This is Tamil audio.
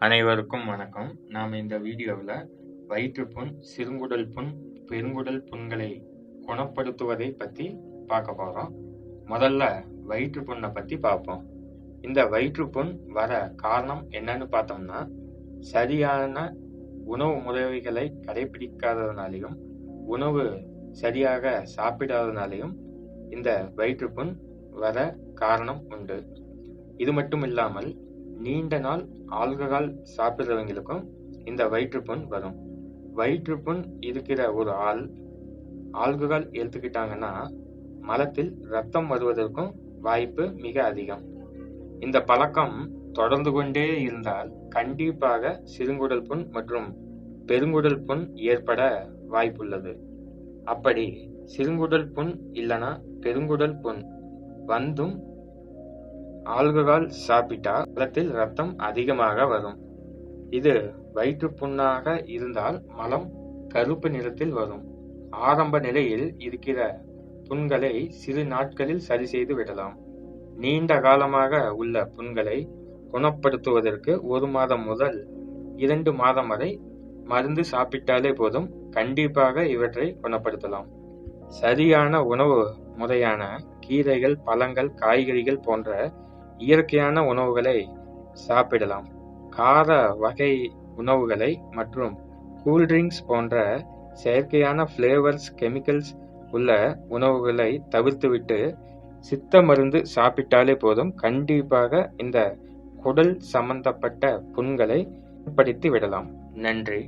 அனைவருக்கும் வணக்கம். நாம் இந்த வீடியோவில் வயிற்றுப்புண், சிறுங்குடல் புண், பெருங்குடல் புண்களை குணப்படுத்துவதை பற்றி பார்க்க போகிறோம். முதல்ல வயிற்றுப்புண்ணை பற்றி பார்ப்போம். இந்த வயிற்றுப்புண் வர காரணம் என்னன்னு பார்த்தோம்னா, சரியான உணவு முறைகளை கடைபிடிக்காததுனாலையும் உணவு சரியாக சாப்பிடாததுனாலையும் இந்த வயிற்றுப்புண் வர காரணம் உண்டு. இது மட்டும் இல்லாமல் நீண்ட நாள் ஆல்கஹால் சாப்பிட்றவங்களுக்கும் இந்த வயிற்றுப்புண் வரும். வயிற்றுப்புண் இருக்கிற ஒரு ஆல்கஹால் எடுத்துக்கிட்டாங்கன்னா மலத்தில் ரத்தம் வருவதற்கும் வாய்ப்பு மிக அதிகம். இந்த பழக்கம் தொடர்ந்து கொண்டே இருந்தால் கண்டிப்பாக சிறுங்குடல் புண் மற்றும் பெருங்குடல் புண் ஏற்பட வாய்ப்புள்ளது. அப்படி சிறுங்குடல் புண் இல்லைன்னா பெருங்குடல் புண் வந்தும் ஆல்கஹால் சாப்பிட்டா மலத்தில் ரத்தம் அதிகமாக வரும். இது வயிற்றுப்புண்ணாக இருந்தால் மலம் கருப்பு நிறத்தில் வரும். ஆரம்ப நிலையில் இருக்கிற புண்களை சிறு நாட்களில் சரி செய்து விடலாம். நீண்ட காலமாக உள்ள புண்களை குணப்படுத்துவதற்கு 1 மாதம் முதல் 2 மாதம் வரை மருந்து சாப்பிட்டாலே போதும். கண்டிப்பாக இவற்றை குணப்படுத்தலாம். சரியான உணவு முறையான கீரைகள், பழங்கள், காய்கறிகள் போன்ற இயற்கையான உணவுகளை சாப்பிடலாம். கார வகை உணவுகளை மற்றும் கூல்ட்ரிங்க்ஸ் போன்ற செயற்கையான ஃப்ளேவர்ஸ், கெமிக்கல்ஸ் உள்ள உணவுகளை தவிர்த்துவிட்டு சித்த மருந்து சாப்பிட்டாலே போதும். கண்டிப்பாக இந்த குடல் சம்பந்தப்பட்ட புண்களை குணப்படுத்தி விடலாம். நன்றி.